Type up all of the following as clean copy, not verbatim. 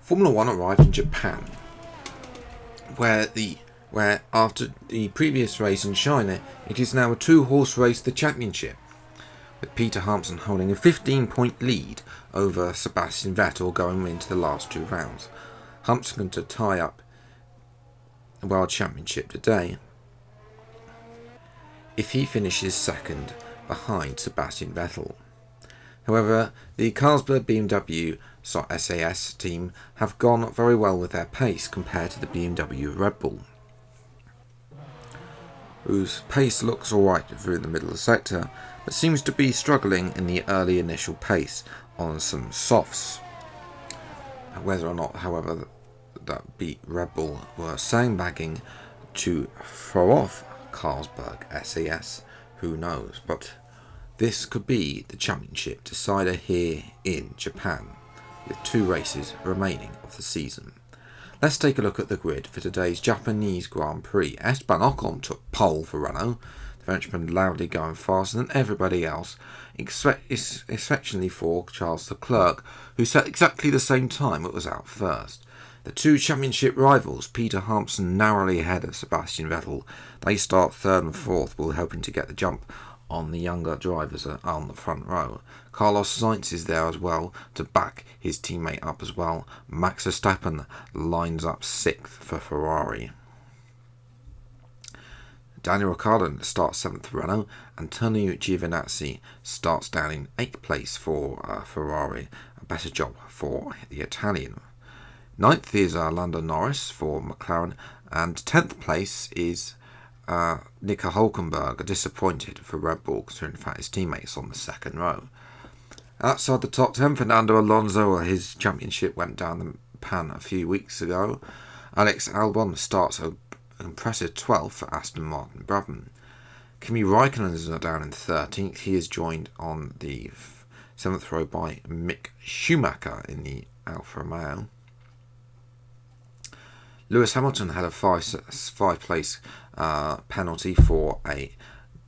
Formula One arrived in Japan, where after the previous race in China, it is now a two-horse race, the championship, with Peter Hampson holding a 15-point lead over Sebastian Vettel going into the last two rounds. Hampson going to tie up the World Championship today if he finishes second behind Sebastian Vettel. However, the Carlsberg BMW SAS team have gone very well with their pace compared to the BMW Red Bull, whose pace looks alright through the middle of the sector, but seems to be struggling in the early initial pace on some softs. Whether or not, however, that Red Bull were sandbagging to throw off Carlsberg SAS, who knows, but this could be the championship decider here in Japan, with two races remaining of the season. Let's take a look at the grid for today's Japanese Grand Prix. Esteban Ocon took pole for Renault, the Frenchman loudly going faster than everybody else, especially for Charles Leclerc, who set exactly the same time it was out first. The two championship rivals, Peter Hampson narrowly ahead of Sebastian Vettel. They start third and fourth, while hoping to get the jump on the younger drivers on the front row. Carlos Sainz is there as well to back his teammate up as well. Max Verstappen lines up sixth for Ferrari. Daniel Ricciardo starts seventh for Renault. Antonio Giovinazzi starts down in eighth place for Ferrari. A better job for the Italian. Ninth is Lando Norris for McLaren, and 10th place is Nico Hülkenberg, disappointed for Red Bull, considering the fact his teammates on the second row. Outside the top 10, Fernando Alonso, his championship went down the pan a few weeks ago. Alex Albon starts an impressive 12th for Aston Martin Brabham. Kimi Raikkonen is down in 13th. He is joined on the 7th row by Mick Schumacher in the Alfa Romeo. Lewis Hamilton had a five-place penalty for a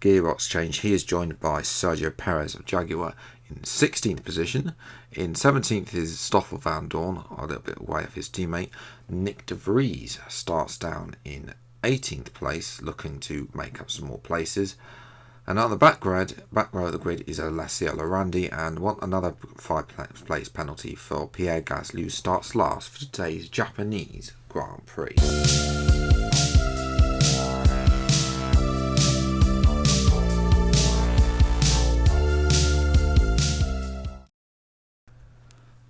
gearbox change. He is joined by Sergio Perez of Jaguar in 16th position. In 17th is Stoffel Van Dorn, a little bit away of his teammate. Nick De Vries starts down in 18th place, looking to make up some more places. And on the back row of the grid is Alessio Lorandi, and another five-place penalty for Pierre Gasly, who starts last for today's Japanese Grand Prix.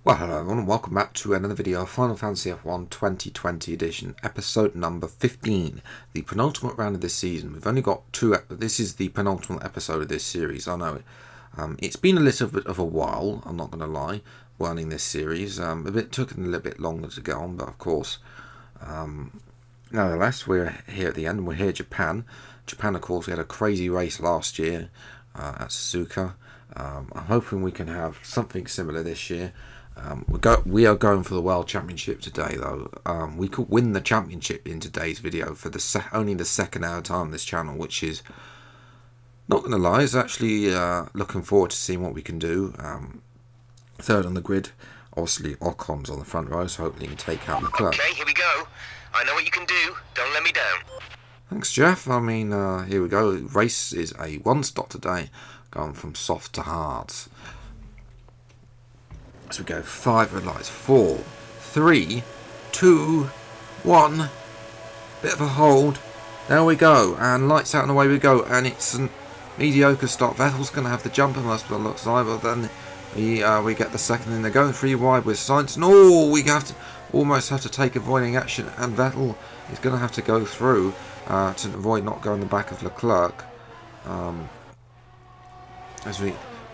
Well, hello everyone, and welcome back to another video of Final Fantasy F1 2020 edition, episode number 15, the penultimate round of this season. We've only got this is the penultimate episode of this series, I know. It's been a little bit of a while, I'm not going to lie, running this series. It took a little bit longer to get on, but of course, nonetheless, we're here at the end, we're here in Japan. Japan, of course, we had a crazy race last year at Suzuka. I'm hoping we can have something similar this year. We are going for the World Championship today, though. We could win the championship in today's video for only the second hour time on this channel, which is, not going to lie, is actually looking forward to seeing what we can do. Third on the grid, obviously Ocon's on the front row, so hopefully he can take out Leclerc. Okay, here we go. I know what you can do. Don't let me down. Thanks, Jeff. I mean, here we go. Race is a one-stop today, going from soft to hard. As we go, 5 red lights, 4, 3, 2, 1. Bit of a hold. There we go, and lights out and away we go. And it's a mediocre start. Vettel's going to have the jumper most of the looks like, but then we get the second in. They're going 3 wide with Sainz. No, we almost have to take avoiding action, and Vettel is going to have to go through to avoid not going the back of Leclerc.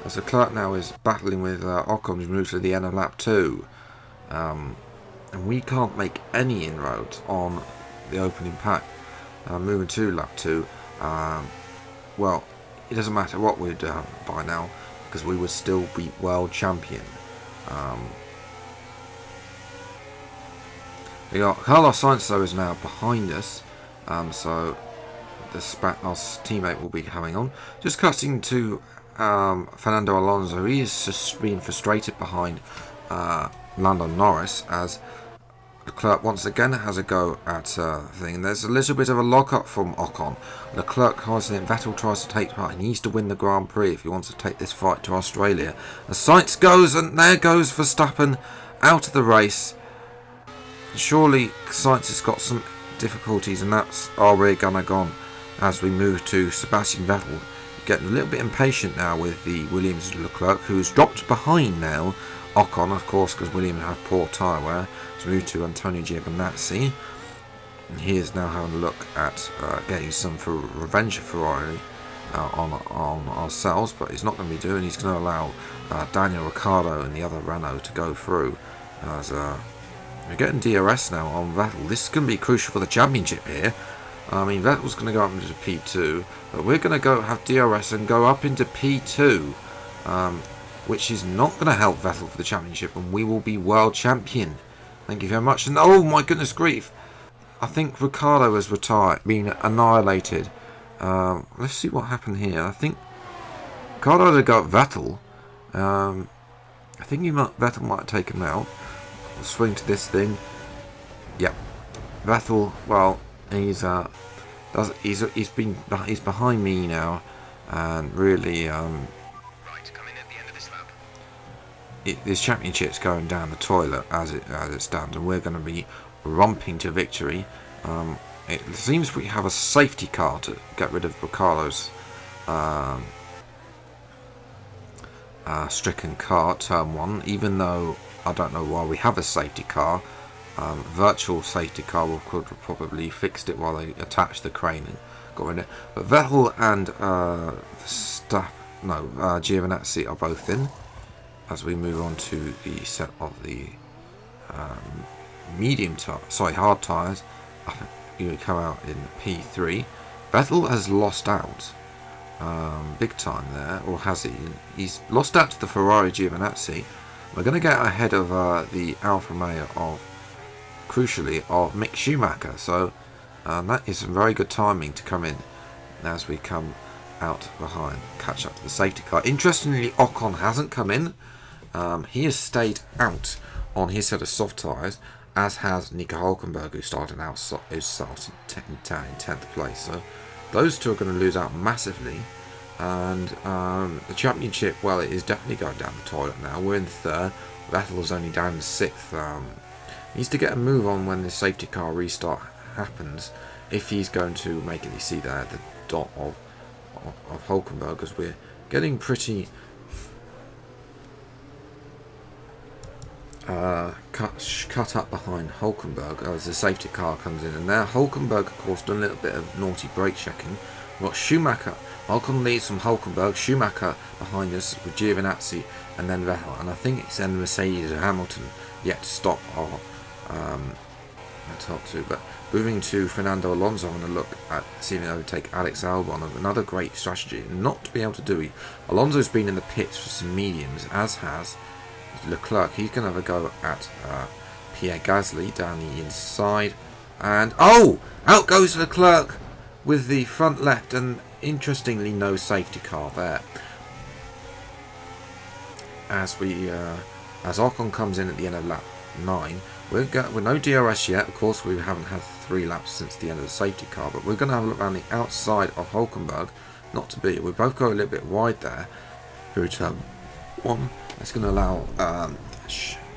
As Leclerc now is battling with Ocon, who's moved to the end of lap 2. And we can't make any inroads on the opening pack. Moving to lap 2. Well, it doesn't matter what we'd done by now, because we would still be world champion. We got Carlos Sainz, though, is now behind us. So our teammate will be coming on. Just cutting to Fernando Alonso. He is just being frustrated behind Lando Norris, as Leclerc once again has a go at thing. There's a little bit of a lock-up from Ocon. Leclerc has it. Vettel tries to take part. He needs to win the Grand Prix if he wants to take this fight to Australia. The Sainz goes, and there goes Verstappen out of the race. Surely Sainz has got some difficulties, and that's our rear gunner gone as we move to Sebastian Vettel. Getting a little bit impatient now with the Williams Leclerc, who's dropped behind now Ocon, of course, because Williams have poor tyre wear. So move to Antonio Giovinazzi. And he is now having a look at getting some for revenge for Ferrari on ourselves, but he's not going to be doing. He's going to allow Daniel Ricciardo and the other Renault to go through. As we're getting DRS now on Vettel. This is going to be crucial for the championship here. I mean, Vettel's going to go up into P2, but we're going to go have DRS and go up into P2, which is not going to help Vettel for the championship, and we will be world champion. Thank you very much. And oh my goodness grief, I think Ricciardo has retired, been annihilated. Let's see what happened here. I think Ricciardo had got Vettel. I think Vettel might have taken him out. I'll swing to this thing. Yep, Vettel. Well, he's behind me now, and really Right, come in at the end of this lap. this championship's going down the toilet as it stands, and we're going to be romping to victory. It seems we have a safety car to get rid of Ricciardo's stricken car, turn 1, even though I don't know why we have a safety car. Virtual safety car could have probably fixed it while they attached the crane and got rid of it. But Vettel and Giovinazzi are both in as we move on to the set of the hard tyres. You come out in P3. Vettel has lost out big time there, or has he? He's lost out to the Ferrari Giovinazzi. We're going to get ahead of the Alfa Romeo crucially of Mick Schumacher, so that is some very good timing to come in as we come out behind, catch up to the safety car. Interestingly, Ocon hasn't come in. He has stayed out on his set of soft tyres, as has Nico Hülkenberg, who started out in 10th place. So those two are going to lose out massively, and the championship, well, it is definitely going down the toilet now. We're in 3rd. Vettel is only down in 6th. Needs to get a move on when the safety car restart happens, if he's going to make it. You see there the dot of Hülkenberg, as we're getting pretty cut up behind Hülkenberg as the safety car comes in. And now Hülkenberg, of course, done a little bit of naughty brake checking. We've got Schumacher. Ocon leads from Hülkenberg. Schumacher behind us with Giovinazzi, and then Vettel. And I think it's then Mercedes and Hamilton yet to stop our top two. But moving to Fernando Alonso, I'm going to look at seeing him overtake Alex Albon. Another great strategy not to be able to do it. Alonso's been in the pits for some mediums, as has Leclerc. He's going to have a go at Pierre Gasly down the inside, and out goes Leclerc with the front left, and interestingly no safety car there as Ocon comes in at the end of lap 9. We're no DRS yet, of course. We haven't had 3 laps since the end of the safety car, but we're going to have a look around the outside of Hülkenberg. Not to be, we both go a little bit wide there through turn 1. That's going to allow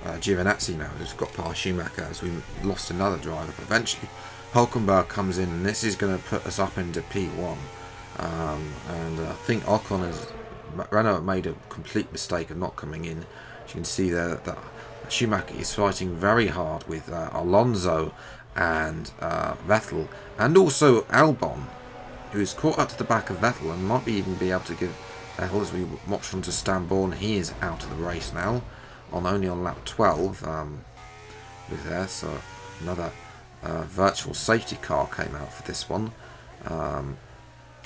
Giovinazzi now, who's got past Schumacher, as we lost another driver. But eventually Hülkenberg comes in, and this is going to put us up into P1. And I think Renault made a complete mistake of not coming in. As you can see there that Schumacher is fighting very hard with Alonso and Vettel, and also Albon, who is caught up to the back of Vettel and might even be able to give Vettel, as we watch on to Stambourne. He is out of the race now, only on lap 12 with there. So another virtual safety car came out for this one.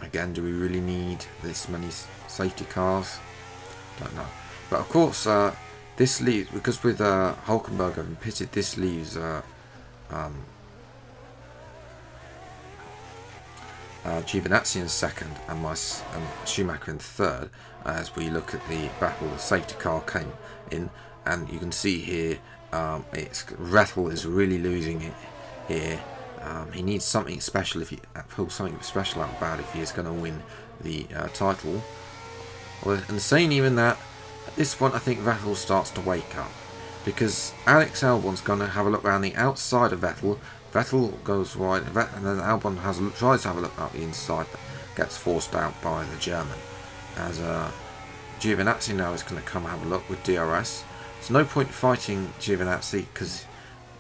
Again, do we really need this many safety cars? Don't know. But of course, this leaves, because with Hülkenberg having pitted, this leaves Giovinazzi in 2nd and Schumacher in 3rd. As we look at the battle, the safety car came in, and you can see here It's Vettel is really losing it here. He needs something special pull something special out bad if he is going to win the title. And saying even that, at this point I think Vettel starts to wake up, because Alex Albon's going to have a look around the outside of Vettel. Vettel goes wide, and then Albon tries to have a look out the inside, but gets forced out by the German. As Giovinazzi now is going to come have a look with DRS. There's no point fighting Giovinazzi, because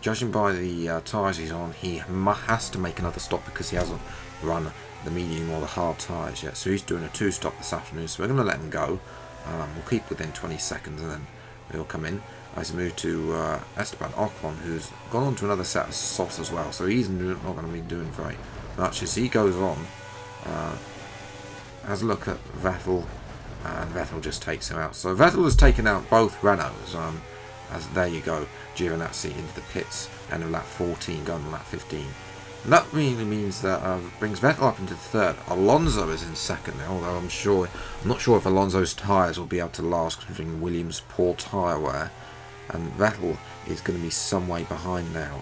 judging by the tyres he's on, he has to make another stop because he hasn't run the medium or the hard tyres yet. So he's doing a 2-stop this afternoon, so we're going to let him go. We'll keep within 20 seconds and then he'll come in. As we move to Esteban Ocon, who's gone on to another set of softs as well, so he's not going to be doing very much as he goes on. Has a look at Vettel, and Vettel just takes him out. So Vettel has taken out both Renaults. As there you go, Giovinazzi into the pits, end of lap 14, going to lap 15. And that really means that brings Vettel up into third. Alonso is in second, although I'm not sure if Alonso's tyres will be able to last considering Williams' poor tyre wear. And Vettel is going to be some way behind now.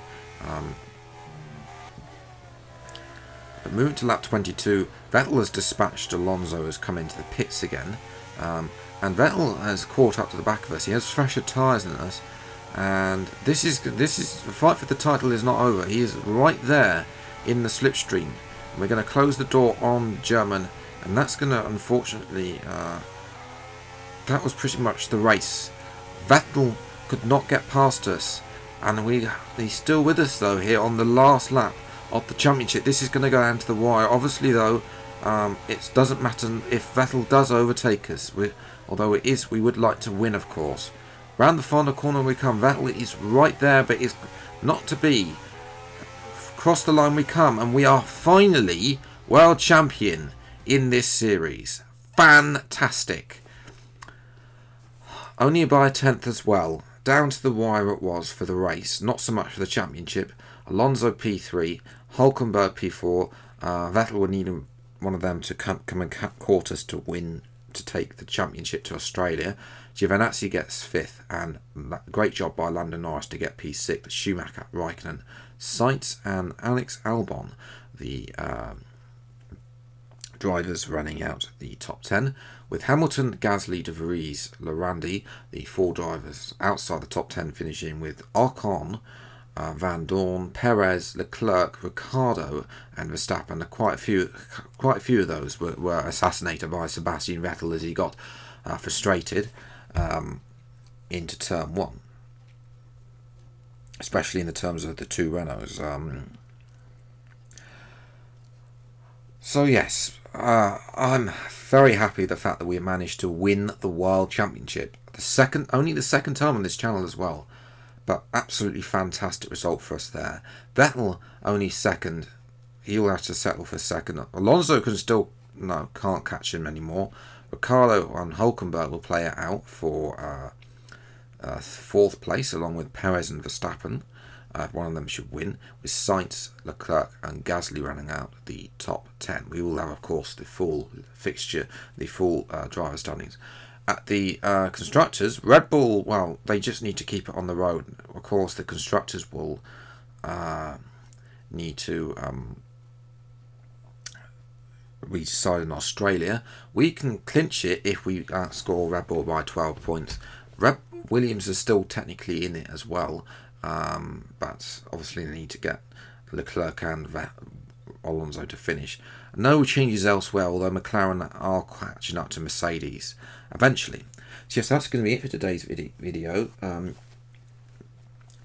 But moving to lap 22, Vettel has dispatched Alonso, has come into the pits again. And Vettel has caught up to the back of us. He has fresher tyres than us. And this is the fight for the title is not over. He is right there in the slipstream. We're going to close the door on German, and that's going to, unfortunately, that was pretty much the race. Vettel could not get past us, and he's still with us though here on the last lap of the championship. This is going to go down to the wire. Obviously though, it doesn't matter if Vettel does overtake us. Although we would like to win, of course. Round the final corner we come. Vettel is right there, but is not to be. Across the line we come, and we are finally world champion in this series. Fantastic. Only by a tenth as well. Down to the wire it was for the race, not so much for the championship. Alonso P3, Hülkenberg P4. Vettel would need one of them to come and court us to win, to take the championship to Australia. Giovinazzi gets 5th, and great job by Lando Norris to get P6. Schumacher, Raikkonen, Sainz and Alex Albon, the drivers running out the top 10, with Hamilton, Gasly, De Vries, Lorandi, the 4 drivers outside the top 10, finishing with Ocon, Van Dorn, Perez, Leclerc, Ricciardo and Verstappen. Quite a few of those were assassinated by Sebastian Vettel as he got frustrated into turn 1, especially in the terms of the 2 Renaults. So yes, I'm very happy the fact that we managed to win the World Championship. Only the second time on this channel as well. But absolutely fantastic result for us there. Vettel only second. He'll have to settle for second. Alonso can't catch him anymore. Ricciardo and Hülkenberg will play it out for 4th place, along with Perez and Verstappen. One of them should win, with Sainz, Leclerc and Gasly running out the top 10. We will have, of course, the full fixture, the full driver standings. At the constructors, Red Bull, well, they just need to keep it on the road. Of course, the constructors will need to we decide in Australia. We can clinch it if we outscore Red Bull by 12 points. Williams is still technically in it as well, but obviously they need to get Leclerc and Alonso to finish. No changes elsewhere, although McLaren are catching up to Mercedes eventually. So yes, that's going to be it for today's video.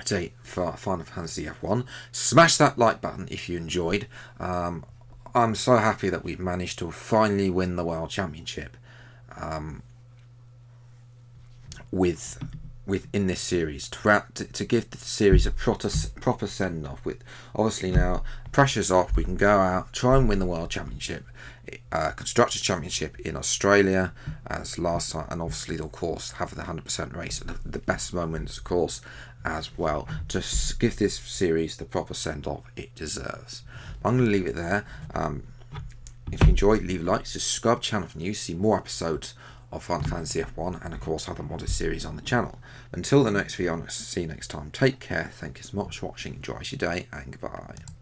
Today for Final Fantasy F1. Smash that like button if you enjoyed. I'm so happy that we've managed to finally win the World Championship within this series, to give the series a proper send off. With obviously now pressure's off, we can go out, try and win the World Championship, Constructors Championship in Australia as last time, and obviously of course have the 100% race, the best moments of course as well, to give this series the proper send off it deserves. I'm going to leave it there. If you enjoyed, leave a like, subscribe to the channel for news, see more episodes of Final Fantasy F1 and of course other modded series on the channel. Until the next video, see you next time. Take care, thank you so much for watching, enjoy your day, and goodbye.